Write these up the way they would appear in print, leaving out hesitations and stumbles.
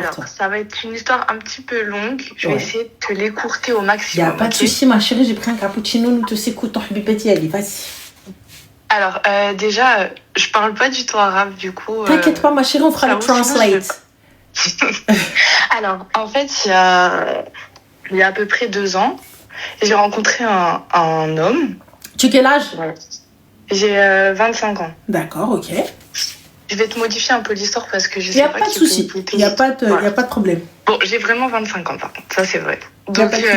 Alors, toi. ça va être une histoire un petit peu longue. Je vais Ouais. essayer de te l'écourter au Il n'y maximum. a pas de souci, ma chérie, j'ai pris un cappuccino, nous te s'écoute, habibati, allez, vas-y. Alors, déjà, je parle pas du tout arabe, du coup. T'inquiète pas, ma chérie, on fera le j'avoue, sinon, je vais translate. Alors, en fait, il y a à peu près 2 ans, j'ai rencontré un homme. Tu as quel âge? Voilà. J'ai 25 ans. D'accord, ok. Je vais te modifier un peu l'histoire parce que je Il sais n'y a pas pas de qui peut souci, écouter. il n'y a pas de problème. Bon, j'ai vraiment 25 ans, par contre, ça c'est vrai. Y a pas de souci.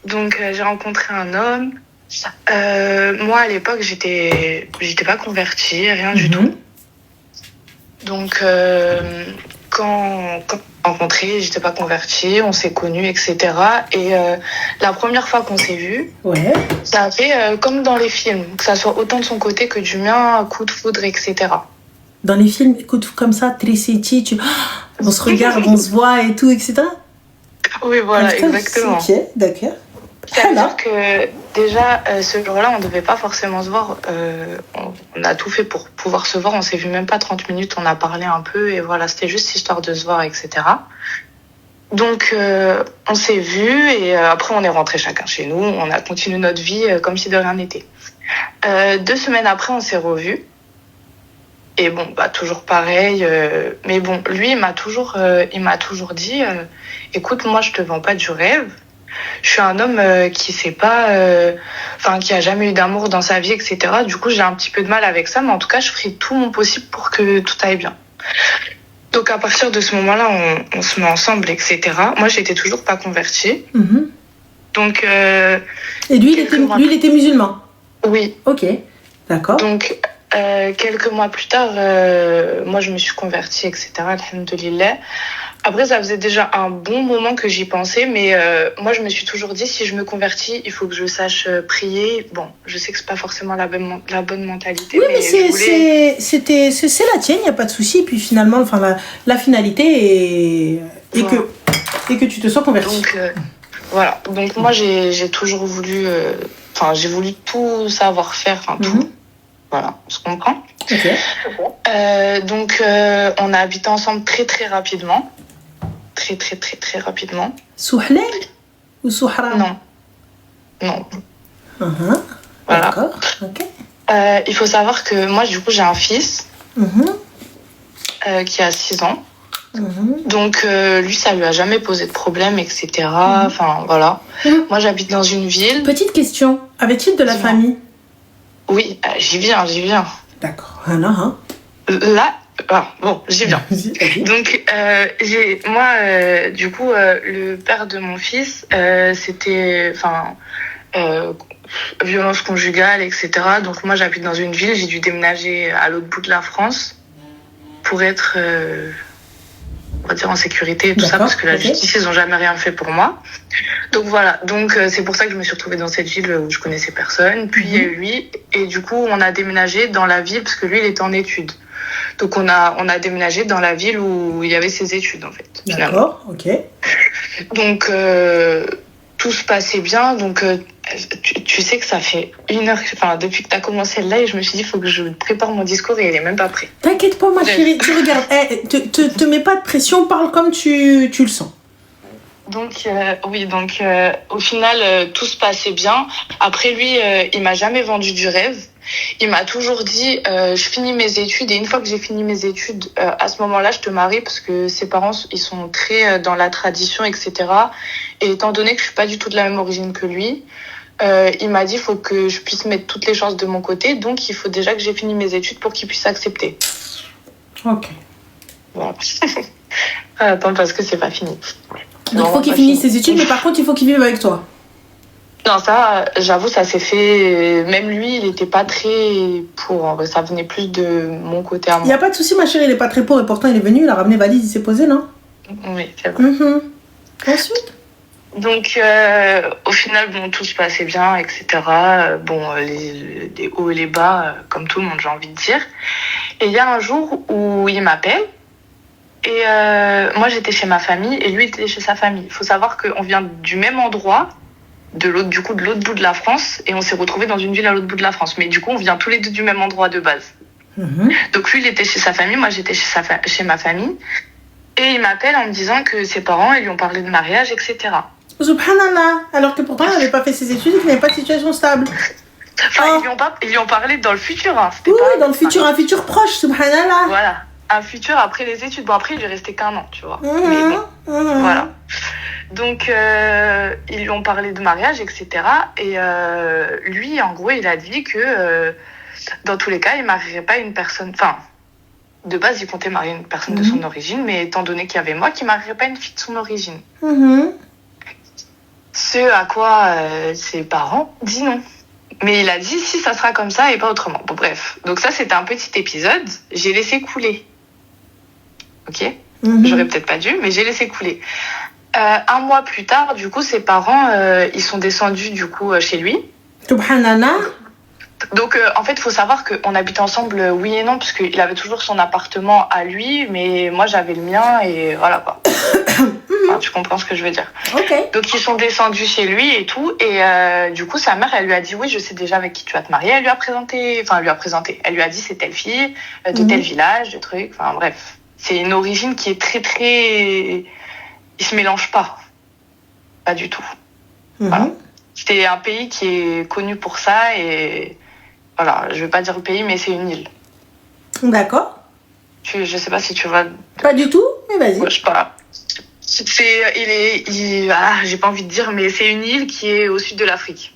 Donc j'ai rencontré un homme. Moi, à l'époque, j'étais pas convertie, rien du tout. Donc, quand on s'est rencontrés, j'étais pas convertie, on s'est connus, etc. Et la première fois qu'on s'est vus, Ouais. ça a fait comme dans les films, que ça soit autant de son côté que du mien, coup de foudre, etc. Dans les films, écoute, comme ça, Tricity, on se regarde, on se voit et tout, etc. Oui, voilà, Putain, exactement. Ok, d'accord. C'est-à-dire que déjà, ce jour-là, on ne devait pas forcément se voir. On a tout fait pour pouvoir se voir. On s'est vu même pas 30 minutes. On a parlé un peu et voilà, c'était juste histoire de se voir, etc. Donc, on s'est vu et après, on est rentré chacun chez nous. On a continué notre vie comme si de rien n'était. 2 semaines après, on s'est revus. Et bon, bah toujours pareil. Mais bon, lui, il m'a toujours dit, écoute, moi, je te vends pas du rêve. Je suis un homme qui sait pas, qui a jamais eu d'amour dans sa vie, etc. Du coup, j'ai un petit peu de mal avec ça, mais en tout cas, je ferai tout mon possible pour que tout aille bien. Donc, à partir de ce moment-là, on se met ensemble, etc. Moi, j'étais toujours pas convertie. Mhm. Donc, Et lui, il était musulman? Oui. Ok, d'accord. Donc, quelques mois plus tard, moi, je me suis convertie, etc. Alhamdoulilah. Après, ça faisait déjà un bon moment que j'y pensais, mais moi, je me suis toujours dit, si je me convertis, il faut que je sache prier. Bon, je sais que c'est pas forcément la bonne mentalité. Oui, mais c'est la tienne, il n'y a pas de souci. Puis finalement, la finalité est que tu te sois converti. Donc, voilà. Donc, moi, j'ai toujours voulu... j'ai voulu tout savoir faire, tout. Voilà, on se comprend. Ok. Donc, on a habité ensemble très, très rapidement. Très, très, très, très rapidement. Souhlé ou Souhra? Non. Non. Voilà. D'accord, ok. Il faut savoir que moi, du coup, j'ai un fils qui a 6 ans. Donc, lui, ça lui a jamais posé de problème, etc. Voilà. Moi, j'habite dans une ville. Petite question, avait-il de la famille? Oui, j'y viens. D'accord. Là, j'y viens. Donc, du coup, le père de mon fils, c'était, violence conjugale, etc. Donc, moi, j'habite dans une ville, j'ai dû déménager à l'autre bout de la France pour être, on va dire, en sécurité et tout ça, parce que la justice, ils n'ont jamais rien fait pour moi. Donc, voilà. Donc, c'est pour ça que je me suis retrouvée dans cette ville où je connaissais personne. Puis, il y a eu lui. Et du coup, on a déménagé dans la ville, parce que lui, il était en études. Donc, on a déménagé dans la ville où il y avait ses études, en fait. D'accord, ok. Donc, tout se passait bien. Donc, tu sais que ça fait 1 heure, depuis que tu as commencé le live, je me suis dit, il faut que je prépare mon discours et il n'est même pas prêt. T'inquiète pas, ma chérie, tu regardes. Te mets pas de pression, parle comme tu le sens. Donc, au final, tout se passait bien. Après, lui, il m'a jamais vendu du rêve. Il m'a toujours dit, je finis mes études et une fois que j'ai fini mes études, à ce moment-là, je te marie parce que ses parents, ils sont très dans la tradition, etc. Et étant donné que je suis pas du tout de la même origine que lui, il m'a dit, il faut que je puisse mettre toutes les chances de mon côté. Donc, il faut déjà que j'ai fini mes études pour qu'il puisse accepter. Ok. Voilà. Attends, parce que c'est pas fini. Donc, il faut qu'il finisse ses études, mais par contre, il faut qu'il vive avec toi. Non, ça, j'avoue, ça s'est fait... Même lui, il était pas très pour. Ça venait plus de mon côté à moi. Il n'y a pas de souci, ma chérie, il est pas très pour et pourtant, il est venu, il a ramené valise, il s'est posé, non? Oui, c'est vrai. Ensuite? Donc, au final, tout se passait bien, etc. Les hauts et les bas, comme tout le monde, j'ai envie de dire. Et il y a un jour où il m'appelle. Et moi, j'étais chez ma famille et lui était chez sa famille. Il faut savoir qu'on vient du même endroit, de l'autre bout de la France, et on s'est retrouvés dans une ville à l'autre bout de la France. Mais du coup, on vient tous les deux du même endroit de base. Donc lui, il était chez sa famille, moi, j'étais chez ma famille. Et il m'appelle en me disant que ses parents, ils lui ont parlé de mariage, etc. Subhanallah. Alors que pourtant, il n'avait pas fait ses études et qu'il n'avait pas de situation stable. Enfin, ils lui ont parlé dans le futur. Hein. Oui, dans le futur, un futur proche, subhanallah. Voilà, un futur après les études. Bon, après, il lui restait qu'un an, tu vois. Mais bon, voilà. Donc, ils lui ont parlé de mariage, etc. Et lui, en gros, il a dit que dans tous les cas, il ne marierait pas une personne... Enfin, de base, il comptait marier une personne de son origine, mais étant donné qu'il y avait moi, qu'il ne marierait pas une fille de son origine. Ce à quoi ses parents disent non. Mais il a dit si ça sera comme ça et pas autrement. Bon, bref. Donc ça, c'était un petit épisode. J'ai laissé couler. Ok. J'aurais peut-être pas dû, mais j'ai laissé couler. Un mois plus tard, du coup, ses parents, ils sont descendus du coup chez lui. Subhanallah. Donc, en fait, il faut savoir qu'on habitait ensemble, oui et non, parce qu'il avait toujours son appartement à lui, mais moi, j'avais le mien, et voilà, quoi. Enfin, tu comprends ce que je veux dire. Okay. Donc, ils sont descendus chez lui et tout, et du coup, sa mère, elle lui a dit, oui, je sais déjà avec qui tu vas te marier. Elle lui a présenté, elle lui a dit, c'est telle fille, de tel village, de trucs, enfin, bref. C'est une origine qui est très, très... Ils se mélangent pas. Pas du tout. Voilà. C'est un pays qui est connu pour ça, et... Voilà, je vais pas dire le pays, mais c'est une île. D'accord. Je sais pas si tu vois. Pas du tout, mais vas-y. Ouais, je sais pas. J'ai pas envie de dire, mais c'est une île qui est au sud de l'Afrique.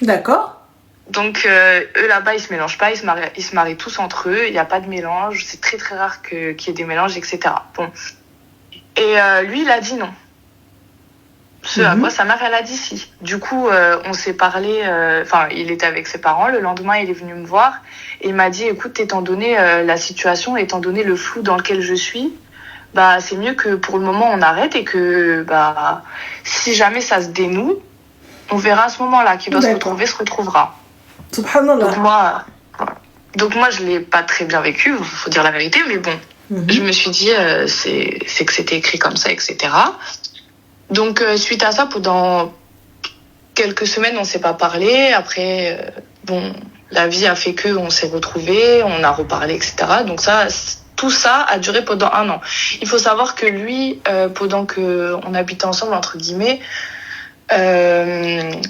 D'accord. Donc, eux là-bas, ils se mélangent pas, ils se marient tous entre eux, il n'y a pas de mélange, c'est très très rare qu'il y ait des mélanges, etc. Bon. Et lui, il a dit non. Ce à quoi sa mère, elle a dit si. Du coup, on s'est parlé, il était avec ses parents, le lendemain, il est venu me voir, et il m'a dit, écoute, étant donné la situation, étant donné le flou dans lequel je suis, bah, c'est mieux que pour le moment, on arrête, et que, bah, si jamais ça se dénoue, on verra à ce moment-là, qui doit se retrouver, se retrouvera. Subhanallah. Donc moi, je l'ai pas très bien vécu, faut dire la vérité, mais bon, je me suis dit, c'est que c'était écrit comme ça, etc. Donc, suite à ça, pendant quelques semaines, on s'est pas parlé. Après, la vie a fait qu'on s'est retrouvés, on a reparlé, etc. Donc tout ça a duré pendant 1 an. Il faut savoir que lui, pendant qu'on habitait ensemble, entre guillemets, il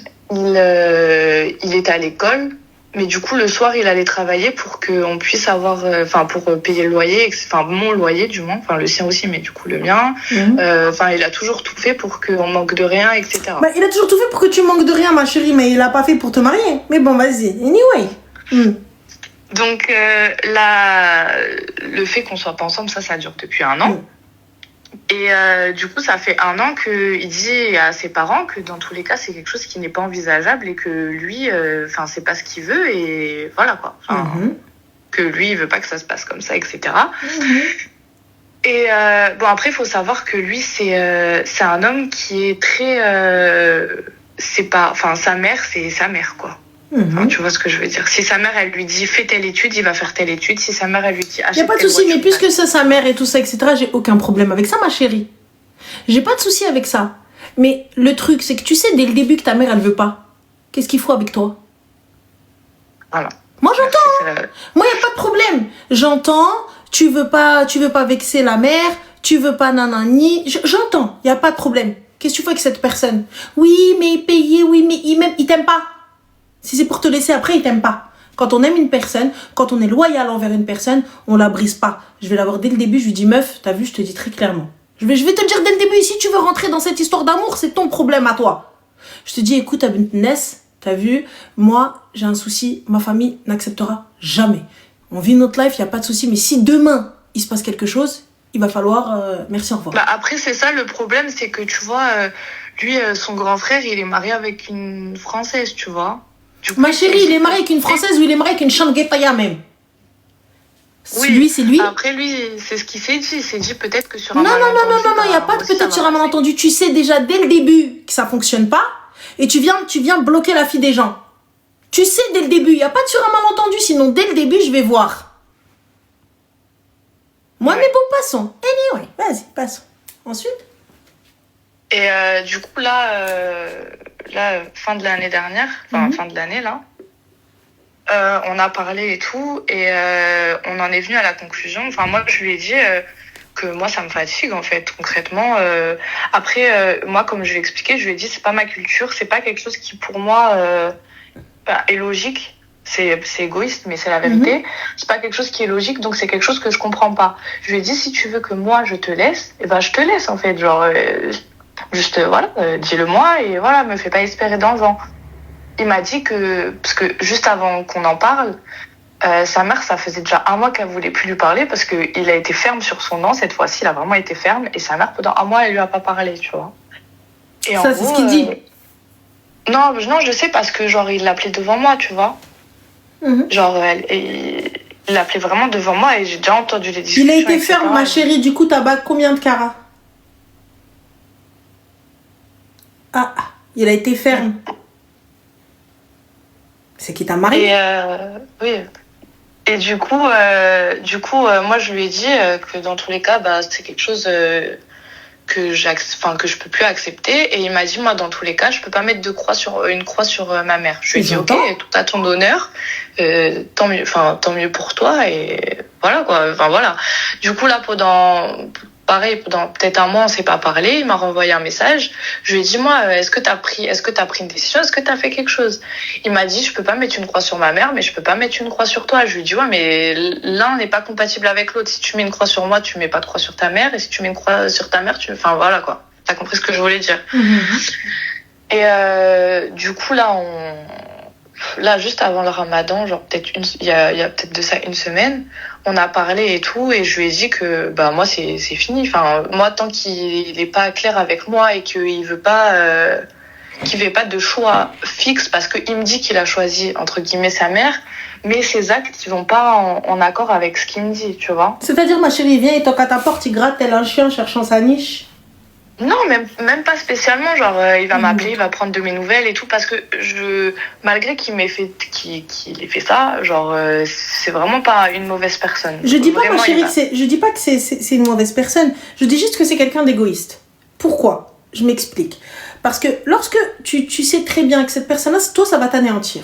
était à l'école. Mais du coup, le soir, il allait travailler pour qu'on puisse avoir... pour payer le loyer, mon loyer, du moins. Le sien aussi, mais du coup, le mien. Il a toujours tout fait pour qu'on manque de rien, etc. Bah, il a toujours tout fait pour que tu manques de rien, ma chérie, mais il a pas fait pour te marier. Mais bon, vas-y. Anyway. Donc, le fait qu'on soit pas ensemble, ça dure depuis 1 an. Et du coup, ça fait 1 an qu'il dit à ses parents que dans tous les cas, c'est quelque chose qui n'est pas envisageable et que lui, c'est pas ce qu'il veut et voilà quoi. Que lui, il veut pas que ça se passe comme ça, etc. Et après, il faut savoir que lui, c'est un homme qui est très... sa mère, c'est sa mère quoi. Tu vois ce que je veux dire. Si sa mère, elle lui dit fais telle étude, il va faire telle étude. Si sa mère, elle lui dit achète telle voiture... Il n'y a pas de souci, mais puisque c'est sa mère et tout ça, etc., j'ai aucun problème avec ça, ma chérie. J'ai pas de souci avec ça. Mais le truc, c'est que tu sais dès le début que ta mère, elle veut pas. Qu'est-ce qu'il faut avec toi? Voilà. Moi, j'entends. Moi, il n'y a pas de problème. J'entends, tu veux pas vexer la mère, tu veux pas nanani. J'entends, il n'y a pas de problème. Qu'est-ce que tu fais avec cette personne? Oui, mais payer, oui, mais il t'aime pas. Si c'est pour te laisser après, il t'aime pas. Quand on aime une personne, quand on est loyal envers une personne, on la brise pas. Je vais la voir dès le début, je lui dis meuf, t'as vu, je te dis très clairement. Je vais te dire dès le début, si tu veux rentrer dans cette histoire d'amour, c'est ton problème à toi. Je te dis, écoute, Ness, t'as vu, moi, j'ai un souci, ma famille n'acceptera jamais. On vit notre life, il n'y a pas de souci, mais si demain, il se passe quelque chose, il va falloir, merci, au revoir. Bah après, c'est ça le problème, c'est que tu vois, lui, son grand frère, il est marié avec une Française, tu vois. Coup, ma chérie, il est marié avec une Française ou il est marié avec une Changuetaya même? Oui, lui, c'est lui. Après, lui, c'est ce qu'il s'est dit. Il s'est dit peut-être que sur un Non, il n'y a pas de peut-être sur un malentendu. Tu sais déjà dès le début que ça ne fonctionne pas et tu viens bloquer la fille des gens. Tu sais dès le début, il n'y a pas de sur un malentendu, sinon dès le début, je vais voir. Moi, mais bon, passons. Anyway, vas-y, passons. Ensuite. Et du coup, là, fin de l'année dernière, fin de l'année, là, on a parlé et tout, et on en est venu à la conclusion. Moi, je lui ai dit, que moi, ça me fatigue, en fait, concrètement. Après, moi, comme je l'ai expliqué, je lui ai dit, c'est pas ma culture, c'est pas quelque chose qui, pour moi, est logique. C'est égoïste, mais c'est la vérité. C'est pas quelque chose qui est logique, donc c'est quelque chose que je comprends pas. Je lui ai dit, si tu veux que moi, je te laisse, eh ben, je te laisse, en fait. Genre, juste, voilà, dis-le-moi, et voilà, me fais pas espérer dans le vent. Il m'a dit que, parce que juste avant qu'on en parle, sa mère, ça faisait déjà 1 mois qu'elle voulait plus lui parler parce qu'il a été ferme sur son nom. Cette fois-ci, il a vraiment été ferme. Et sa mère, pendant 1 mois, elle lui a pas parlé, tu vois. Et ça, c'est ce qu'il dit. Non, je sais parce que, genre, il l'appelait devant moi, tu vois. Genre, il l'appelait vraiment devant moi et j'ai déjà entendu les discussions. Il a été ferme, ma chérie. Du coup, t'as bac combien de carats? Ah, il a été ferme. C'est qui t'a marié? Oui. Et du coup, moi, je lui ai dit que dans tous les cas, bah, c'est quelque chose que je peux plus accepter. Et il m'a dit, moi, dans tous les cas, je peux pas mettre une croix sur ma mère. Je lui ai dit, ok, tout à ton honneur, tant mieux pour toi. Et voilà, quoi. Enfin, voilà. Du coup, là, pendant peut-être 1 mois, on s'est pas parlé. Il m'a renvoyé un message. Je lui ai dit, moi, est-ce que t'as pris une décision? Est-ce que t'as fait quelque chose? Il m'a dit, je peux pas mettre une croix sur ma mère, mais je peux pas mettre une croix sur toi. Je lui ai dit, ouais, mais l'un n'est pas compatible avec l'autre. Si tu mets une croix sur moi, tu mets pas de croix sur ta mère. Et si tu mets une croix sur ta mère, enfin, voilà, quoi. T'as compris ce que je voulais dire. Et du coup, là, juste avant le ramadan, genre peut-être il y a peut-être de ça 1 semaine, on a parlé et tout, et je lui ai dit que bah moi c'est fini. Enfin, moi, tant qu'il est pas clair avec moi et qu'il veut pas de choix fixe, parce qu'il me dit qu'il a choisi entre guillemets sa mère, mais ses actes ils vont pas en accord avec ce qu'il me dit, tu vois. C'est-à-dire, ma chérie, il vient, il toque à ta porte, il gratte tel un chien cherchant sa niche? Non, même pas spécialement. Genre, il va m'appeler, il va prendre de mes nouvelles et tout, parce que malgré qu'il ait fait ça, genre, c'est vraiment pas une mauvaise personne. Je dis pas, vraiment, ma chérie, je dis pas que c'est une mauvaise personne. Je dis juste que c'est quelqu'un d'égoïste. Pourquoi? Je m'explique. Parce que lorsque tu sais très bien que cette personne-là, toi, ça va t'anéantir.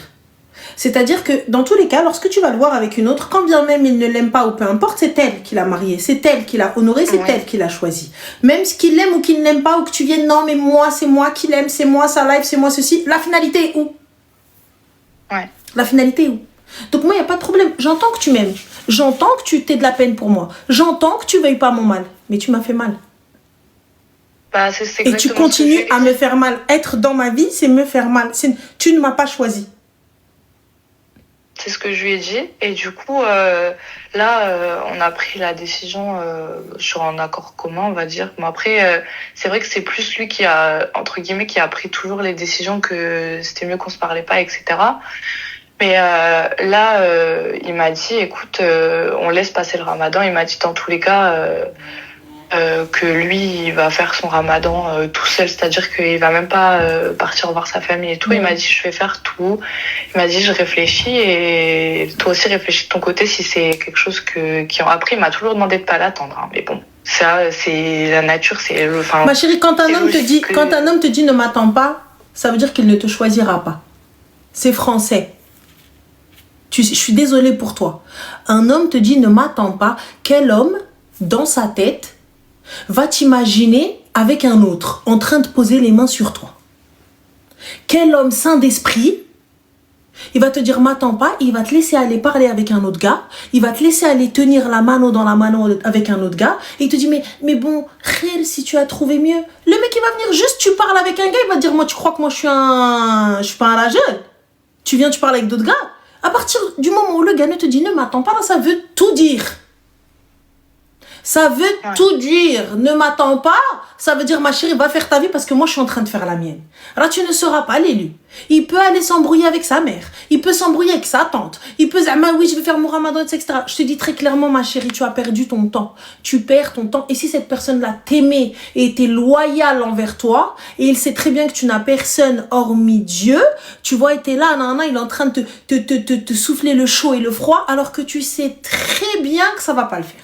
C'est-à-dire que dans tous les cas, lorsque tu vas le voir avec une autre, quand bien même il ne l'aime pas ou peu importe, c'est elle qui l'a marié, c'est elle qui l'a honoré, c'est elle qui l'a choisi. Même ce qu'il l'aime ou qu'il ne l'aime pas, ou que tu viennes, non mais moi, c'est moi qui l'aime, c'est moi sa life, c'est moi ceci, la finalité est où? La finalité est où? Donc moi, il n'y a pas de problème. J'entends que tu m'aimes. J'entends que tu t'aies de la peine pour moi. J'entends que tu veuilles pas mon mal. Mais tu m'as fait mal. Bah, et tu continues à me faire mal. Être dans ma vie, c'est me faire mal. Tu ne m'as pas choisi. C'est ce que je lui ai dit. Et du coup, là, on a pris la décision sur un accord commun, on va dire. Mais après, c'est vrai que c'est plus lui qui a, entre guillemets, qui a pris toujours les décisions, que c'était mieux qu'on se parlait pas, etc. Mais là, il m'a dit, écoute, on laisse passer le ramadan. Il m'a dit, dans tous les cas, que lui, il va faire son ramadan tout seul. C'est-à-dire qu'il va même pas partir voir sa famille et tout. Il m'a dit, je vais faire tout. Il m'a dit, je réfléchis, et toi aussi réfléchis de ton côté si c'est quelque chose Après, il m'a toujours demandé de pas l'attendre. Hein. Mais bon, ça, c'est la nature, c'est le... Enfin, ma chérie, quand un homme te dit ne m'attends pas, ça veut dire qu'il ne te choisira pas. C'est français. Je suis désolée pour toi. Un homme te dit ne m'attends pas. Quel homme, dans sa tête, va t'imaginer avec un autre, en train de poser les mains sur toi? Quel homme sain d'esprit, il va te dire m'attends pas, il va te laisser aller parler avec un autre gars, il va te laisser aller tenir la mano dans la mano avec un autre gars, et il te dit mais bon, réel, si tu as trouvé mieux. Le mec, il va venir juste, tu parles avec un gars, il va te dire moi tu crois que moi je suis pas un rageux? Tu viens, tu parles avec d'autres gars. À partir du moment où le gars ne te dit ne m'attends pas, ça veut tout dire. Ça veut tout dire. Ne m'attends pas, ça veut dire ma chérie, va faire ta vie parce que moi je suis en train de faire la mienne. Alors tu ne seras pas l'élu. Il peut aller s'embrouiller avec sa mère. Il peut s'embrouiller avec sa tante. Il peut dire, oui, je vais faire mon ramadan, etc. Je te dis très clairement, ma chérie, tu as perdu ton temps. Tu perds ton temps. Et si cette personne-là t'aimait et était loyale envers toi, et il sait très bien que tu n'as personne hormis Dieu, tu vois, et t'es là, il est en train de te souffler le chaud et le froid, alors que tu sais très bien que ça va pas le faire.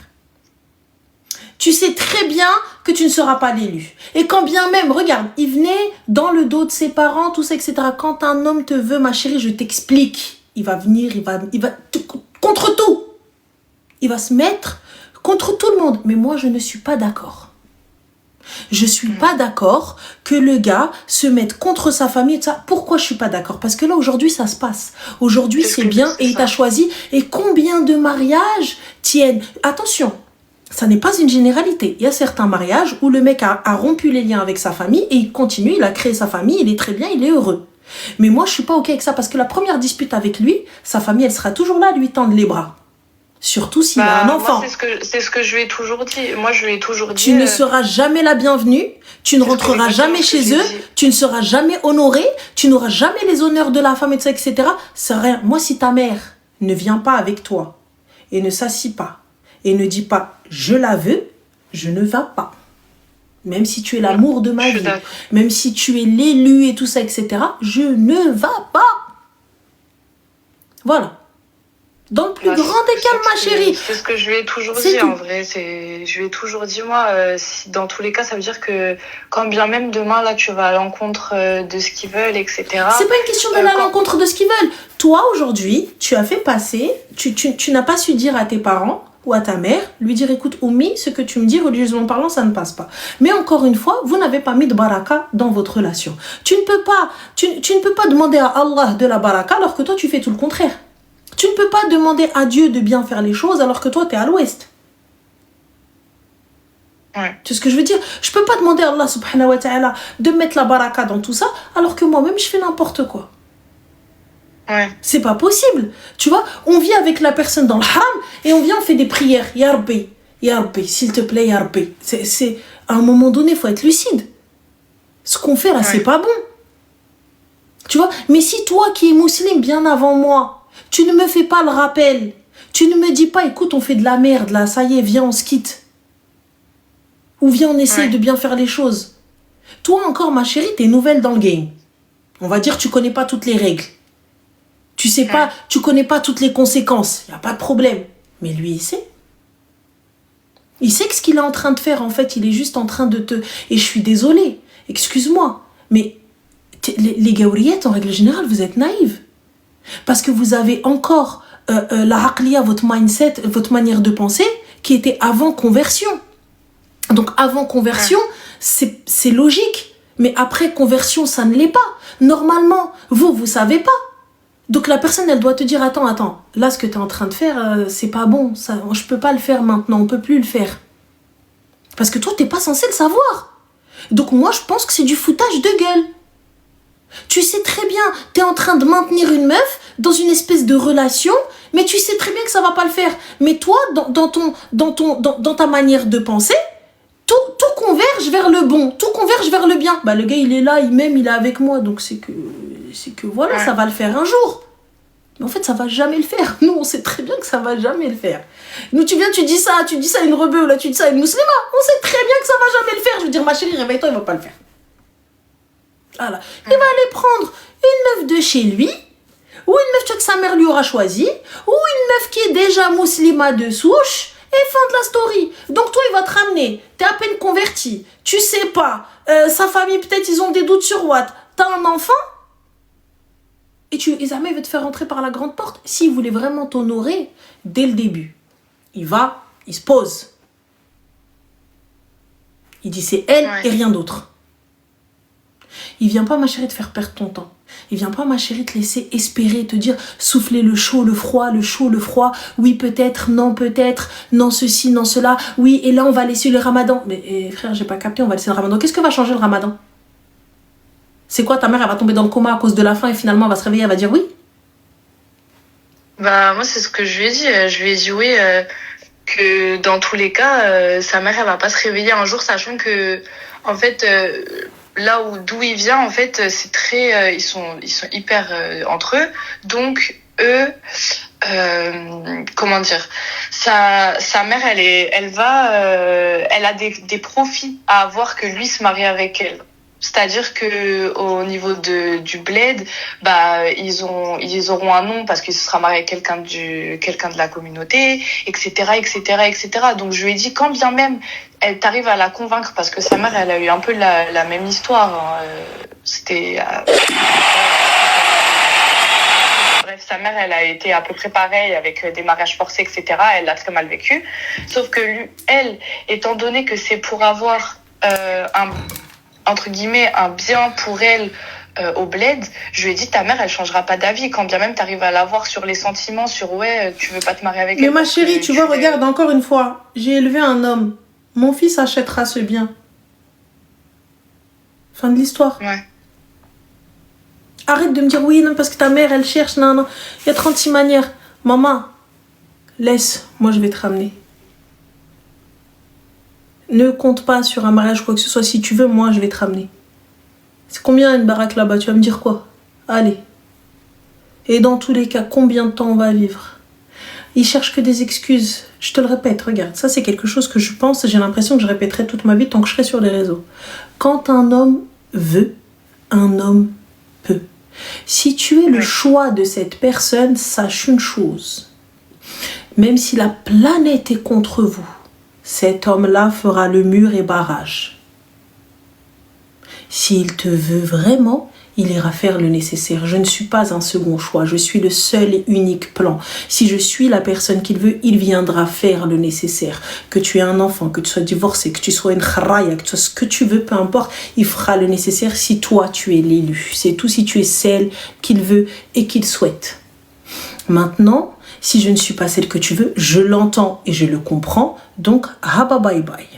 Tu sais très bien que tu ne seras pas l'élu. Et quand bien même, regarde, il venait dans le dos de ses parents, tout ça, etc. Quand un homme te veut, ma chérie, je t'explique. Il va venir, il va contre tout. Il va se mettre contre tout le monde. Mais moi, je ne suis pas d'accord. Je suis pas d'accord que le gars se mette contre sa famille et tout ça. Pourquoi je suis pas d'accord? Parce que là, aujourd'hui, ça se passe. Aujourd'hui, c'est bien et il t'a choisi. Et combien de mariages tiennent? Attention, ça n'est pas une généralité. Il y a certains mariages où le mec a rompu les liens avec sa famille et il continue, il a créé sa famille, il est très bien, il est heureux. Mais moi, je suis pas OK avec ça parce que la première dispute avec lui, sa famille, elle sera toujours là à lui tendre les bras. Surtout s'il a un enfant. Moi, c'est ce que je lui ai toujours dit. Moi, je lui ai toujours dit... Tu ne seras jamais la bienvenue, tu ne rentreras jamais chez eux, tu ne seras jamais honoré, tu n'auras jamais les honneurs de la femme, etc. C'est rien. Moi, si ta mère ne vient pas avec toi et ne s'assit pas et ne dit pas « je la veux », je ne vais pas. Même si tu es l'amour de ma vie, même si tu es l'élu et tout ça, etc., je ne vais pas. Voilà. Dans le plus grand des calmes, ma chérie. C'est ce que je lui ai toujours dit, en vrai. Je lui ai toujours dit, moi, si, dans tous les cas, ça veut dire que quand bien même demain, là, tu vas à l'encontre de ce qu'ils veulent, etc. C'est pas une question d'aller à l'encontre de ce qu'ils veulent. Toi, aujourd'hui, tu as fait passer, tu n'as pas su dire à tes parents ou à ta mère, lui dire, écoute, Oumi, ce que tu me dis, religieusement parlant, ça ne passe pas. Mais encore une fois, vous n'avez pas mis de baraka dans votre relation. Tu ne peux pas demander à Allah de la baraka alors que toi, tu fais tout le contraire. Tu ne peux pas demander à Dieu de bien faire les choses alors que toi, tu es à l'ouest. Ouais. Tu sais ce que je veux dire? Je ne peux pas demander à Allah subhanahu wa ta'ala de mettre la baraka dans tout ça alors que moi-même, je fais n'importe quoi. Ouais. C'est pas possible. Tu vois, on vit avec la personne dans le haram et on vient, on fait des prières. Ya Rabbi, s'il te plaît, Ya Rabbi. À un moment donné, il faut être lucide. Ce qu'on fait là, c'est pas bon. Tu vois, mais si toi qui es musulman bien avant moi, tu ne me fais pas le rappel. Tu ne me dis pas, écoute, on fait de la merde là, ça y est, viens, on se quitte. Ou viens, on essaye de bien faire les choses. Toi encore, ma chérie, t'es nouvelle dans le game. On va dire, tu connais pas toutes les règles. Tu sais pas, tu connais pas toutes les conséquences. Y a pas de problème. Mais lui, il sait. Il sait que ce qu'il est en train de faire, en fait, il est juste en train de te... Et je suis désolée, excuse-moi, mais les gaouriettes, en règle générale, vous êtes naïves. Parce que vous avez encore la aqliya, votre mindset, votre manière de penser, qui était avant conversion. Donc avant conversion, c'est logique. Mais après conversion, ça ne l'est pas. Normalement, vous savez pas. Donc la personne, elle doit te dire, attends, là, ce que tu es en train de faire, c'est pas bon. Ça, je peux pas le faire maintenant, on peut plus le faire. Parce que toi, t'es pas censé le savoir. Donc moi, je pense que c'est du foutage de gueule. Tu sais très bien, t'es en train de maintenir une meuf dans une espèce de relation, mais tu sais très bien que ça va pas le faire. Mais toi, dans ta manière de penser, tout converge vers le bon, tout converge vers le bien. Bah le gars, il est là, il m'aime, il est avec moi, donc c'est que voilà, ça va le faire un jour. Mais en fait, ça va jamais le faire. Nous, on sait très bien que ça va jamais le faire. Nous, tu dis ça à une rebeu, là, tu dis ça à une musulmane, on sait très bien que ça va jamais le faire. Je veux dire, ma chérie, réveille-toi, il va pas le faire. Voilà. Il va aller prendre une meuf de chez lui, ou une meuf que sa mère lui aura choisie, ou une meuf qui est déjà musulmane de souche, et fin de la story. Donc toi, il va te ramener, t'es à peine converti, tu sais pas, sa famille, peut-être, ils ont des doutes sur Watt, t'as un enfant, et Isama, il veut te faire rentrer par la grande porte. S'il voulait vraiment t'honorer, dès le début, il se pose. Il dit c'est elle et rien d'autre. Il vient pas, ma chérie, te faire perdre ton temps. Il vient pas, ma chérie, te laisser espérer, te dire souffler le chaud, le froid, le chaud, le froid. Oui, peut-être, non, ceci, non, cela. Oui, et là, on va laisser le ramadan. Mais frère, j'ai pas capté, on va laisser le ramadan. Qu'est-ce que va changer le ramadan? C'est quoi, ta mère, elle va tomber dans le coma à cause de la faim et finalement, elle va se réveiller, elle va dire oui? Bah, moi, c'est ce que je lui ai dit. Je lui ai dit oui, que dans tous les cas, sa mère, elle va pas se réveiller un jour, sachant que, en fait, là d'où il vient, en fait, c'est très, ils sont hyper entre eux. Donc eux, comment dire, sa mère, elle a des profits à avoir que lui se marie avec elle. C'est-à-dire que au niveau du bled, bah ils auront un nom parce qu'il se sera marié avec quelqu'un de la communauté, etc., etc., etc. Donc je lui ai dit, quand bien même elle t'arrive à la convaincre, parce que sa mère, elle a eu un peu la même histoire, hein. C'était bref, sa mère, elle a été à peu près pareille avec des mariages forcés, etc. Elle l'a très mal vécu. Sauf que elle, étant donné que c'est pour avoir entre guillemets, un bien pour elle au bled, je lui ai dit, ta mère, elle changera pas d'avis. Quand bien même t'arrives à l'avoir sur les sentiments, sur ouais, tu veux pas te marier avec elle. Mais ma chérie, tu vois, regarde, encore une fois, j'ai élevé un homme. Mon fils achètera ce bien. Fin de l'histoire. Ouais. Arrête de me dire oui, non, parce que ta mère, elle cherche, non, non. Il y a 36 manières. Maman, laisse, moi je vais te ramener. Ne compte pas sur un mariage ou quoi que ce soit. Si tu veux, moi je vais te ramener. C'est combien une baraque là-bas? Tu vas me dire quoi? Allez. Et dans tous les cas, combien de temps on va vivre? Ils cherchent que des excuses. Je te le répète, regarde. Ça, c'est quelque chose que je pense, j'ai l'impression que je répéterai toute ma vie tant que je serai sur les réseaux. Quand un homme veut, un homme peut. Si tu es le choix de cette personne, sache une chose. Même si la planète est contre vous, cet homme-là fera le mur et barrage. S'il te veut vraiment, il ira faire le nécessaire. Je ne suis pas un second choix, je suis le seul et unique plan. Si je suis la personne qu'il veut, il viendra faire le nécessaire. Que tu aies un enfant, que tu sois divorcé, que tu sois une kharaya, que tu sois ce que tu veux, peu importe, il fera le nécessaire si toi tu es l'élu. C'est tout, si tu es celle qu'il veut et qu'il souhaite. Maintenant, si je ne suis pas celle que tu veux, je l'entends et je le comprends, donc haba bye bye.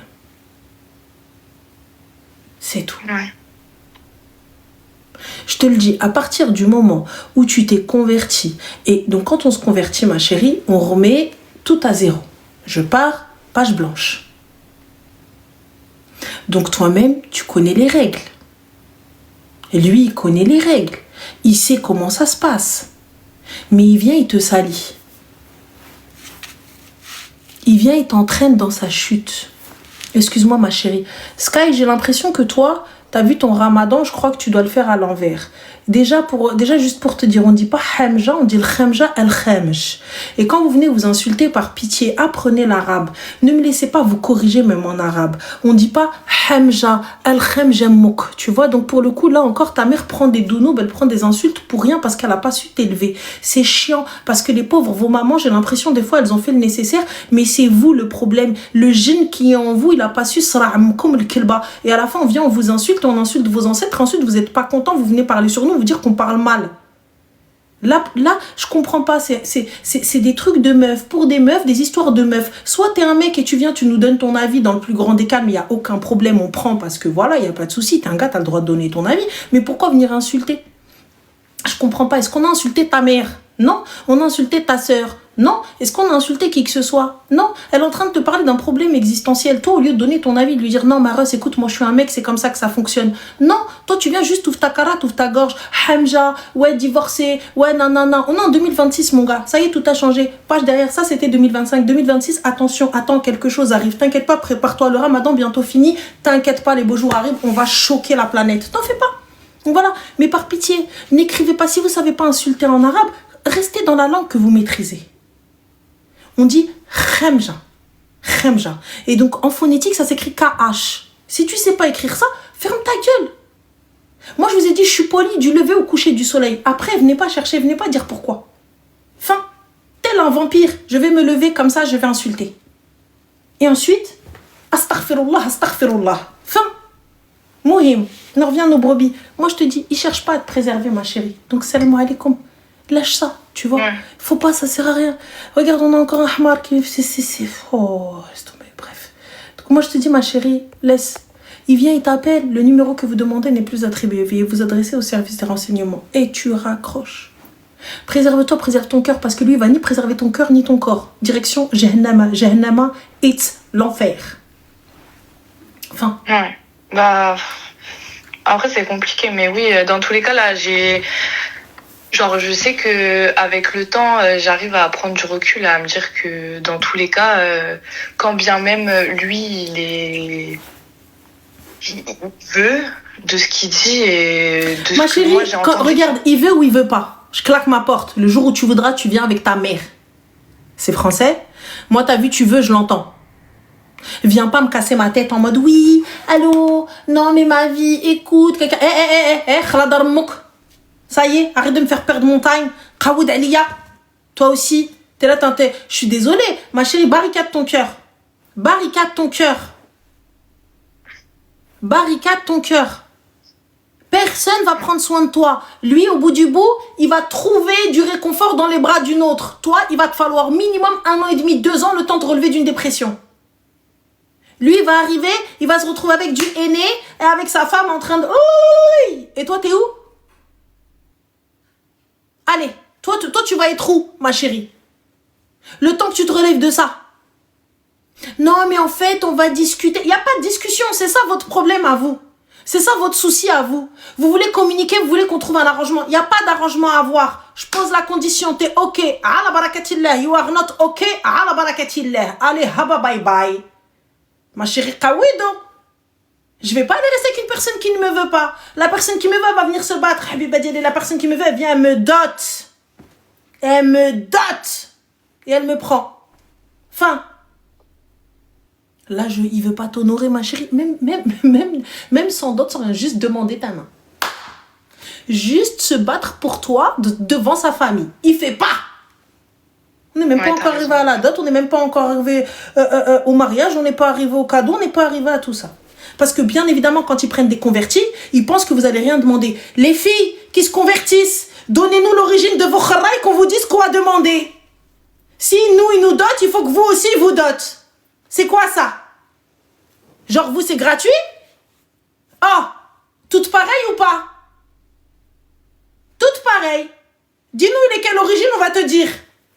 C'est tout. Ouais. Je te le dis, à partir du moment où tu t'es converti, et donc quand on se convertit, ma chérie, on remet tout à zéro. Je pars, page blanche. Donc toi-même, tu connais les règles. Et lui, il connaît les règles. Il sait comment ça se passe. Mais il vient, il te salit. Il vient, il t'entraîne dans sa chute. Excuse-moi, ma chérie. Sky, j'ai l'impression que toi, t'as vu ton ramadan, je crois que tu dois le faire à l'envers. Déjà, juste pour te dire, on ne dit pas hamja, on dit le khamja al-khamj. Et quand vous venez vous insulter, par pitié, apprenez l'arabe. Ne me laissez pas vous corriger même en arabe. On ne dit pas hamja al-khamj mouk. Tu vois, donc pour le coup, là encore, ta mère prend des dounoubs, elle prend des insultes pour rien parce qu'elle n'a pas su t'élever. C'est chiant parce que les pauvres, vos mamans, j'ai l'impression des fois, elles ont fait le nécessaire, mais c'est vous le problème. Le djinn qui est en vous, il n'a pas su comme le kilba. Et à la fin, on vient, on vous insulte, on insulte vos ancêtres, ensuite vous n'êtes pas content, vous venez parler sur nous, vous dire qu'on parle mal. Là, je comprends pas, c'est des trucs de meufs, pour des meufs, des histoires de meufs. Soit t'es un mec et tu viens, tu nous donnes ton avis dans le plus grand des calmes, il n'y a aucun problème, on prend parce que voilà, il n'y a pas de souci, t'es un gars, t'as le droit de donner ton avis, mais pourquoi venir insulter? Je comprends pas, est-ce qu'on a insulté ta mère? Non. On a insulté ta sœur? Non. Est-ce qu'on a insulté qui que ce soit? Non. Elle est en train de te parler d'un problème existentiel. Toi, au lieu de donner ton avis, de lui dire non, Maros, écoute, moi je suis un mec, c'est comme ça que ça fonctionne. Non. Toi, tu viens juste, ouvre ta cara, ouvre ta gorge. Hamja, ouais, divorcé, ouais, nanana. On est en 2026, mon gars. Ça y est, tout a changé. Page derrière ça, c'était 2025. 2026, attention, attends, quelque chose arrive. T'inquiète pas, prépare-toi, le ramadan bientôt fini. T'inquiète pas, les beaux jours arrivent, on va choquer la planète. T'en fais pas. Donc voilà, mais par pitié, n'écrivez pas, si vous ne savez pas insulter en arabe, restez dans la langue que vous maîtrisez. On dit khemja, khemja. Et donc en phonétique, ça s'écrit KH. Si tu ne sais pas écrire ça, ferme ta gueule. Moi, je vous ai dit, je suis polie du lever au coucher du soleil. Après, venez pas chercher, venez pas dire pourquoi. Fin. Tel un vampire, je vais me lever comme ça, je vais insulter. Et ensuite, astaghfirullah, astaghfirullah. Fin. Mohim, on revient à nos brebis. Moi, je te dis, ils ne cherchent pas à te préserver, ma chérie. Donc, salam alaikum. Lâche ça, tu vois. Ouais. Faut pas, ça sert à rien. Regarde, on a encore un hamar qui... Oh, laisse tomber, bref. Donc, moi, je te dis, ma chérie, laisse. Il vient, il t'appelle. Le numéro que vous demandez n'est plus attribué. Veuillez vous adresser au service des renseignements. Et tu raccroches. Préserve-toi, préserve ton cœur, parce que lui, il va ni préserver ton cœur, ni ton corps. Direction Jahannama. Jahannama, it's l'enfer. Enfin. Ouais. Bah, après c'est compliqué, mais oui, dans tous les cas là, je sais que avec le temps, j'arrive à prendre du recul, à me dire que dans tous les cas, quand bien même lui, il veut de ce qu'il dit et de ma ce chérie, que moi j'ai entendu. Regarde, il veut ou il veut pas. Je claque ma porte. Le jour où tu voudras, tu viens avec ta mère. C'est français. Moi, t'as vu, tu veux, je l'entends. Viens pas me casser ma tête en mode oui, allô, non mais ma vie, écoute, quelqu'un, khladar mouk. Ça y est, arrête de me faire perdre mon time. Qaoud Aliya, toi aussi. T'es là, je suis désolée. Ma chérie, barricade ton cœur. Barricade ton cœur. Barricade ton cœur. Personne va prendre soin de toi. Lui, au bout du bout, il va trouver du réconfort dans les bras d'une autre. Toi, il va te falloir minimum 1 an et demi, 2 ans, le temps de relever d'une dépression. Lui, il va arriver, il va se retrouver avec du henné et avec sa femme en train de... Ouh! Et toi, t'es où? Allez, toi, tu vas être où, ma chérie? Le temps que tu te relèves de ça. Non, mais en fait, on va discuter. Il n'y a pas de discussion, c'est ça votre problème à vous. C'est ça votre souci à vous. Vous voulez communiquer, vous voulez qu'on trouve un arrangement. Il n'y a pas d'arrangement à avoir. Je pose la condition, t'es OK. Ala barakatillah. You are not OK. Ala barakatillah. Allez, haba bye bye. Ma chérie Kawido. Je vais pas aller rester avec une personne qui ne me veut pas. La personne qui me veut va venir se battre. La personne qui me veut, elle vient, elle me dote. Elle me dote. Et elle me prend. Fin. Là, il veut pas t'honorer, ma chérie. Même sans dot, sans rien. Juste demander ta main. Juste se battre pour toi devant sa famille. Il fait pas. On n'est même pas encore arrivé à la dot. On n'est même pas encore arrivé au mariage. On n'est pas arrivé au cadeau. On n'est pas arrivé à tout ça. Parce que bien évidemment, quand ils prennent des convertis, ils pensent que vous allez rien demander. Les filles qui se convertissent, donnez-nous l'origine de vos kharaïs qu'on vous dise quoi demander. Si nous, ils nous dotent, il faut que vous aussi, vous dotent. C'est quoi ça? Genre, vous, c'est gratuit? Oh, toutes pareilles ou pas? Toutes pareilles. Dis-nous lesquelles origines, on va te dire.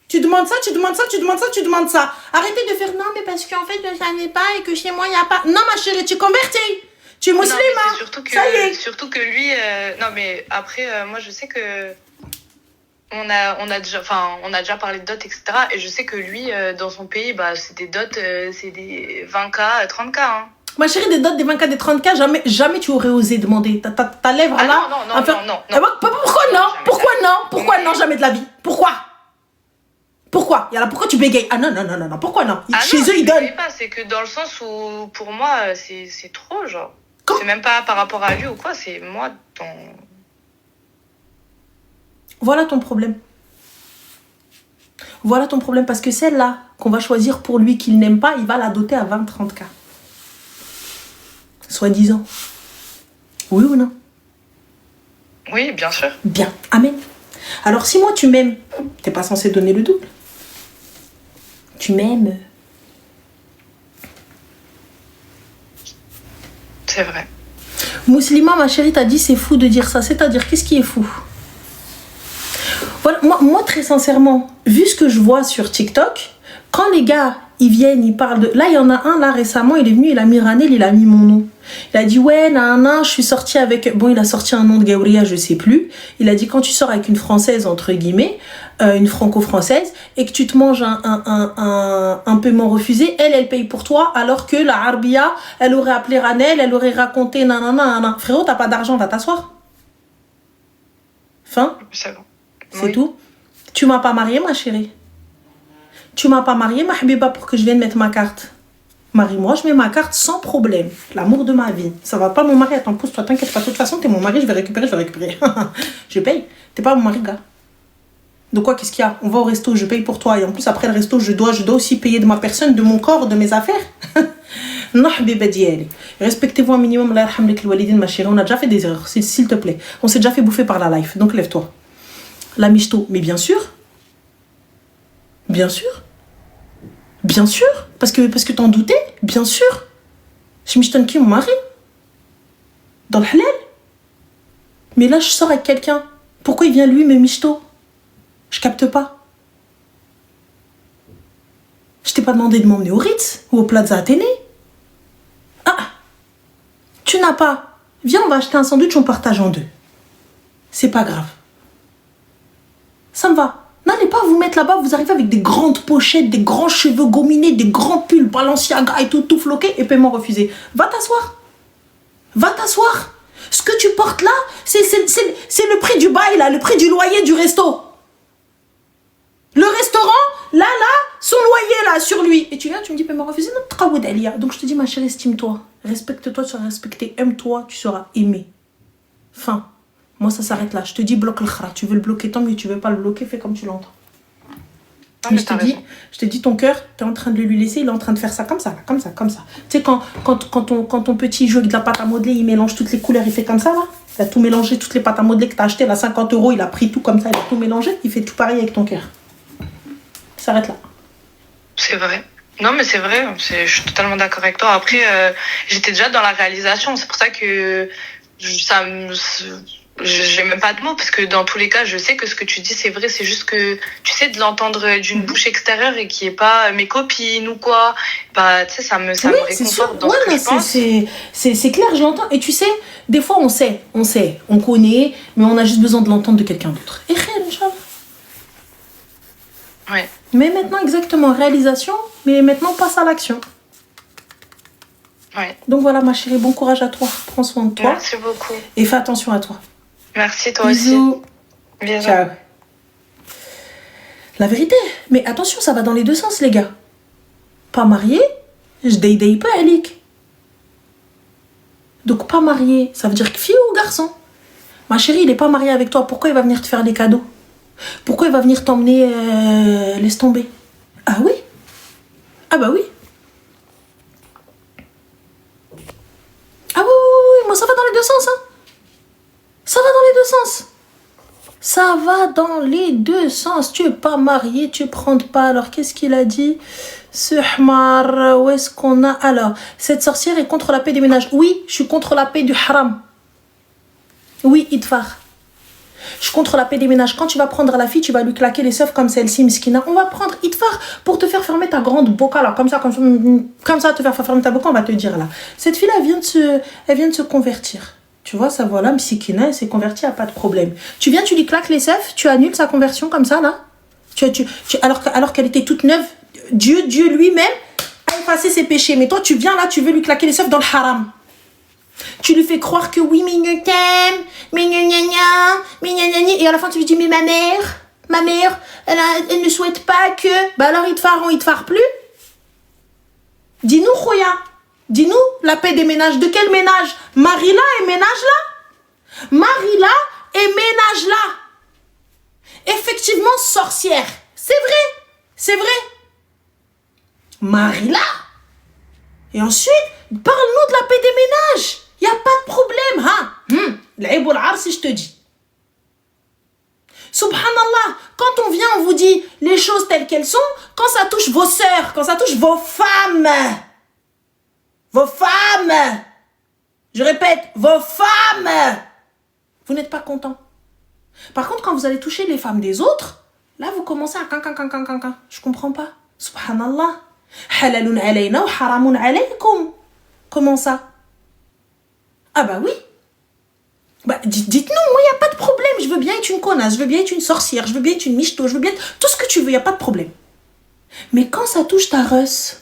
Tu demandes ça, tu demandes ça, tu demandes ça, tu demandes ça. Arrêtez de faire non, mais parce qu'en fait, je ne savais pas et que chez moi, il n'y a pas... Non, ma chérie, tu convertis. Tu es musulmane. Ça y est. Surtout que lui... Non, mais après, moi, je sais que... On a déjà parlé de dot, etc. Et je sais que lui, dans son pays, bah, c'est des dots, c'est des 20K, 30K. Hein. Ma chérie, des dots, des 20K, des 30K, jamais tu aurais osé demander. Ta lèvre là. Non. Pourquoi non? Pourquoi non? Jamais de la vie. Pourquoi? Pourquoi tu bégayes? Ah non. Pourquoi non? Chez eux, ils donnent. Pas, c'est que dans le sens où, pour moi, c'est trop, genre. C'est même pas par rapport à lui ou quoi, c'est moi, Voilà ton problème. Voilà ton problème. Parce que celle-là qu'on va choisir pour lui qu'il n'aime pas, il va la doter à 20-30K. Soi-disant. Oui ou non? Oui, bien sûr. Bien. Amen. Alors si moi tu m'aimes, t'es pas censé donner le double. Tu m'aimes. C'est vrai. Mouslima, ma chérie, t'as dit c'est fou de dire ça. C'est-à-dire, qu'est-ce qui est fou? Voilà, moi, très sincèrement, vu ce que je vois sur TikTok, quand les gars, ils viennent, ils parlent de... Là, il y en a un, là, récemment, il est venu, il a mis Ranel, il a mis mon nom. Il a dit, ouais, je suis sortie avec... Bon, il a sorti un nom de Gaouria, je sais plus. Il a dit, quand tu sors avec une Française, entre guillemets, une franco-française, et que tu te manges un paiement refusé, elle paye pour toi, alors que la Arbia, elle aurait appelé Ranel, elle aurait raconté nanana. Frérot, t'as pas d'argent, va t'asseoir. Fin. C'est bon. C'est tout. Tu m'as pas mariée, ma chérie. Tu m'as pas mariée, ma habiba, pour que je vienne mettre ma carte. Marie-moi, je mets ma carte sans problème. L'amour de ma vie. Ça va pas, mon mari. Attends, pousse-toi, t'inquiète pas. De toute façon, t'es mon mari, je vais récupérer. Je paye. T'es pas mon mari, gars. De quoi, qu'est-ce qu'il y a? On va au resto, je paye pour toi. Et en plus, après le resto, je dois aussi payer de ma personne, de mon corps, de mes affaires. Non, habiba diali. Respectez-vous un minimum. Allah yarhamlik al-walidin, ma chérie. On a déjà fait des erreurs, s'il te plaît. On s'est déjà fait bouffer par la life. Donc, lève-toi. La michto, mais bien sûr. Bien sûr. Bien sûr. Parce que t'en doutais. Bien sûr. Je michtonne qui, mon mari? Dans le halal. Mais là, je sors avec quelqu'un. Pourquoi il vient lui, me michto? Je capte pas. Je t'ai pas demandé de m'emmener au Ritz ou au Plaza Athénée. Ah. Tu n'as pas. Viens, on va acheter un sandwich, on partage en 2. C'est pas grave. Ça me va. N'allez pas vous mettre là-bas, vous arrivez avec des grandes pochettes, des grands cheveux gominés, des grands pulls Balenciaga et tout floqué et paiement refusé. Va t'asseoir. Va t'asseoir. Ce que tu portes là, c'est le prix du bail là, le prix du loyer du resto. Le restaurant, là, son loyer là, sur lui. Et tu viens, tu me dis paiement refusé, non, traoud Alia. Donc je te dis ma chérie, estime-toi. Respecte-toi, tu seras respecté. Aime-toi, tu seras aimé. Fin. Moi, ça s'arrête là. Je te dis, bloque le khara. Tu veux le bloquer, tant mieux. Tu veux pas le bloquer, fais comme tu l'entends. Non, Mais mais t'as raison. je te dis, ton cœur, tu es en train de le lui laisser, il est en train de faire ça comme ça, là, comme ça, comme ça. Tu sais, quand ton petit joue avec de la pâte à modeler, il mélange toutes les couleurs, il fait comme ça, là. Il a tout mélangé, toutes les pâtes à modeler que tu as achetées, là, 50 €, il a pris tout comme ça, il a tout mélangé, il fait tout pareil avec ton cœur. S'arrête là. C'est vrai. Non, mais c'est vrai, je suis totalement d'accord avec toi. Après, j'étais déjà dans la réalisation, c'est pour ça que j'ai même pas de mots, parce que dans tous les cas, je sais que ce que tu dis, c'est vrai, c'est juste que, tu sais, de l'entendre d'une bouche extérieure et qui est pas mes copines ou quoi, bah, tu sais, ça me réconforte dans ce que je pense. C'est clair, je l'entends. Et tu sais, des fois, on connaît, mais on a juste besoin de l'entendre de quelqu'un d'autre. Et rien, Inch'Allah. Ouais. Mais maintenant, exactement, réalisation, mais maintenant, passe à l'action. Ouais. Donc voilà, ma chérie, bon courage à toi. Prends soin de toi. Merci beaucoup. Et fais attention à toi. Merci, toi Bisous. aussi. Bisous. Ciao. La vérité, mais attention, ça va dans les deux sens, les gars. Pas marié, je dédie pas, Alik. Donc, pas marié, ça veut dire que fille ou garçon? Ma chérie, il est pas marié avec toi, pourquoi il va venir te faire des cadeaux? Pourquoi il va venir t'emmener, laisse tomber? Ah oui? Ah bah oui. Ah oui, moi ça va dans les deux sens, hein. Ça va dans les deux sens. Ça va dans les deux sens. Tu es pas marié, tu prends pas. Alors, qu'est-ce qu'il a dit? Ce Hmar, où est-ce qu'on a? Alors, cette sorcière est contre la paix des ménages. Oui, je suis contre la paix du haram. Oui, Idfar. Je suis contre la paix des ménages. Quand tu vas prendre la fille, tu vas lui claquer les seufs comme celle-ci, Miskina. On va prendre Idfar pour te faire fermer ta grande boca, là. Comme ça, te faire fermer ta boca, on va te dire, là. Cette fille-là, elle vient de se convertir. Tu vois, ça, voilà, Miskina, elle s'est convertie, pas de problème. Tu viens, tu lui claques les seufs, tu annules sa conversion comme ça, là. Alors qu'elle était toute neuve, Dieu lui-même a effacé ses péchés. Mais toi, tu viens là, tu veux lui claquer les seufs dans le haram. Tu lui fais croire que oui, mais je t'aime, mais et à la fin tu lui dis, mais ma mère, elle ne souhaite pas que... Bah alors il te fare plus. Dis-nous, Khoya, dis-nous la paix des ménages. De quel ménage? Marie-là et ménage-là. Marie-là et ménage-là. Effectivement, sorcière. C'est vrai. Marie-là. Et ensuite, parle-nous de la paix des ménages. Il n'y a pas de problème, hein. L'aïb al-ar, si je te dis. Subhanallah, quand on vient, on vous dit les choses telles qu'elles sont, quand ça touche vos sœurs, quand ça touche vos femmes, je répète, vos femmes, vous n'êtes pas contents. Par contre, quand vous allez toucher les femmes des autres, là, vous commencez à can. Je comprends pas. Subhanallah. Halalun alayna wa haramun alaykum. Comment ça? Ah bah oui. Bah dites-nous, moi, il n'y a pas de problème. Je veux bien être une connasse, je veux bien être une sorcière, je veux bien être une michto, je veux bien être tout ce que tu veux, il n'y a pas de problème. Mais quand ça touche ta Russ,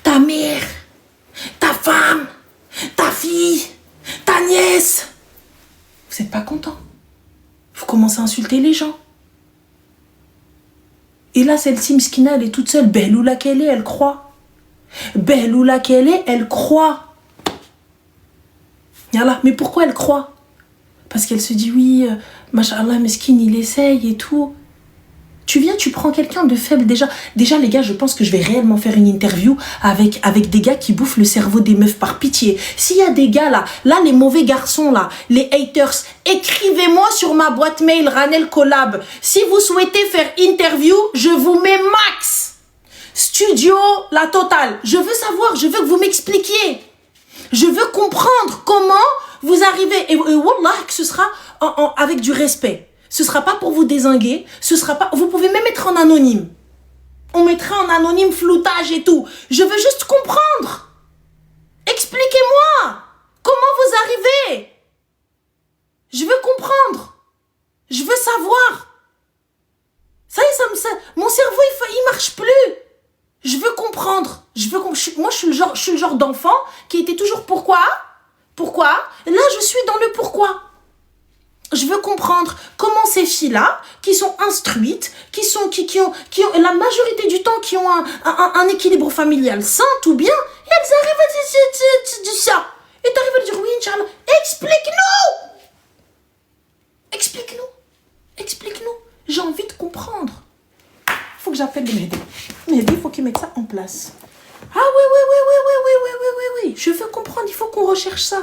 ta mère, ta femme, ta fille, ta nièce, vous n'êtes pas content. Vous commencez à insulter les gens. Et là, celle-ci, Miskina, elle est toute seule. Belloula qu'elle est, elle croit. Elle croit. Yallah, mais pourquoi elle croit? Parce qu'elle se dit, oui, Masha'Allah, Meskin, il essaye et tout. Tu viens, tu prends quelqu'un de faible déjà. Déjà, les gars, je pense que je vais réellement faire une interview avec des gars qui bouffent le cerveau des meufs par pitié. S'il y a des gars là, les mauvais garçons là, les haters, écrivez-moi sur ma boîte mail Ranel Collab. Si vous souhaitez faire interview, je vous mets max. Studio, la totale. Je veux savoir, je veux que vous m'expliquiez. Je veux comprendre comment vous arrivez. Et wallah, que ce sera avec du respect. Ce sera pas pour vous dézinguer. Ce sera pas. Vous pouvez même être en anonyme. On mettra en anonyme floutage et tout. Je veux juste comprendre. Expliquez-moi. Comment vous arrivez? Je veux comprendre. Je veux savoir. Ça y est, mon cerveau, il marche plus. Je veux comprendre. Moi, je suis le genre d'enfant qui était toujours pourquoi? Là, je suis dans le pourquoi. Je veux comprendre comment ces filles-là, qui sont instruites, qui ont la majorité du temps, qui ont un équilibre familial sain, tout bien, et elles arrivent à dire ça. Et t'arrives à dire oui, Inch'Allah. Explique-nous! j'appelle le Mehdi. Mehdi, il faut qu'il mette ça en place. Ah oui. Je veux comprendre, il faut qu'on recherche ça.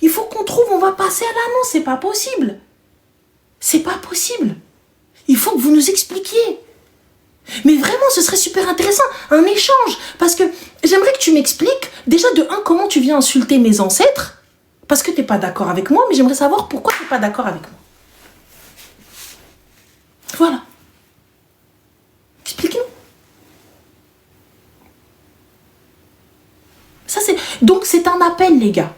Il faut qu'on trouve, on va passer à l'annonce. C'est pas possible. C'est pas possible. Il faut que vous nous expliquiez. Mais vraiment, ce serait super intéressant, un échange. Parce que j'aimerais que tu m'expliques, déjà de un, comment tu viens insulter mes ancêtres. Parce que t'es pas d'accord avec moi, mais j'aimerais savoir pourquoi t'es pas d'accord avec moi. Voilà. Explique-nous. Donc c'est un appel, les gars.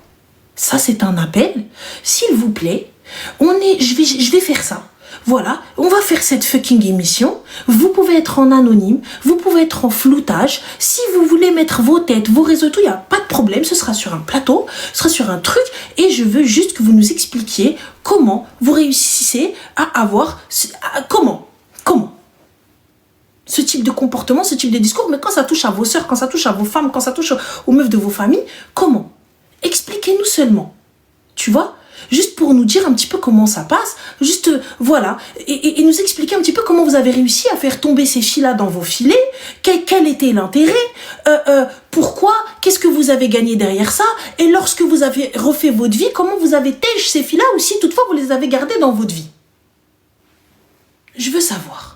Ça, c'est un appel. S'il vous plaît, je vais faire ça. Voilà, on va faire cette fucking émission. Vous pouvez être en anonyme, vous pouvez être en floutage. Si vous voulez mettre vos têtes, vos réseaux, tout, il n'y a pas de problème. Ce sera sur un plateau, ce sera sur un truc. Et je veux juste que vous nous expliquiez comment vous réussissez à avoir... Comment ce type de comportement, ce type de discours, mais quand ça touche à vos sœurs, quand ça touche à vos femmes, quand ça touche aux meufs de vos familles, comment? Expliquez-nous seulement. Tu vois? Juste pour nous dire un petit peu comment ça passe, juste, voilà, et nous expliquer un petit peu comment vous avez réussi à faire tomber ces filles-là dans vos filets, quel était l'intérêt, pourquoi, qu'est-ce que vous avez gagné derrière ça, et lorsque vous avez refait votre vie, comment vous avez têche ces filles-là, ou si toutefois vous les avez gardées dans votre vie. Je veux savoir.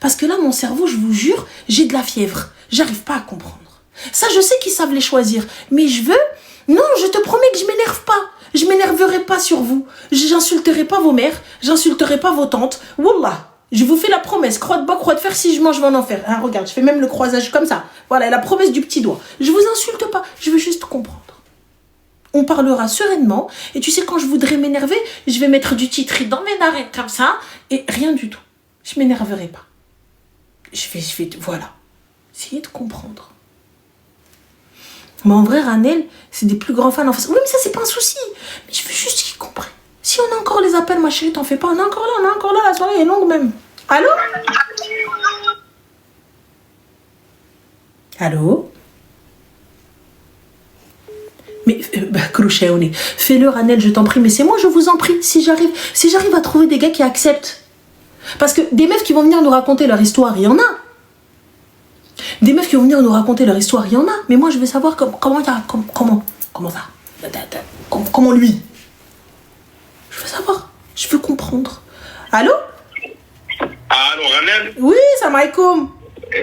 Parce que là, mon cerveau, je vous jure, j'ai de la fièvre. J'arrive pas à comprendre. Ça, je sais qu'ils savent les choisir. Mais je veux... Non, je te promets que je m'énerve pas. Je m'énerverai pas sur vous. J'insulterai pas vos mères. J'insulterai pas vos tantes. Wallah. Je vous fais la promesse. Croix de bois, croix de fer, si je mange, je vais en enfer. Hein, regarde, je fais même le croisage comme ça. Voilà, la promesse du petit doigt. Je vous insulte pas. Je veux juste comprendre. On parlera sereinement. Et tu sais, quand je voudrais m'énerver, je vais mettre du titri dans mes narines comme ça. Et rien du tout. Je m'énerverai pas. Je vais, voilà. Essayez de comprendre. Mais en vrai, Ranel, c'est des plus grands fans en face. Oui, mais ça, c'est pas un souci. Mais je veux juste qu'ils comprennent. Si on a encore les appels, ma chérie, t'en fais pas. On est encore là, la soirée est longue même. Allô? Allô? Mais, crochet au nez. Fais-le, Ranel, je t'en prie. Mais c'est moi, je vous en prie. Si j'arrive à trouver des gars qui acceptent. Parce que des meufs qui vont venir nous raconter leur histoire, il y en a. Des meufs qui vont venir nous raconter leur histoire, il y en a. Mais moi, je veux savoir comment ça. Comment lui. Je veux savoir. Je veux comprendre. Allô? Allô, Ranel? Oui, salam alaikum.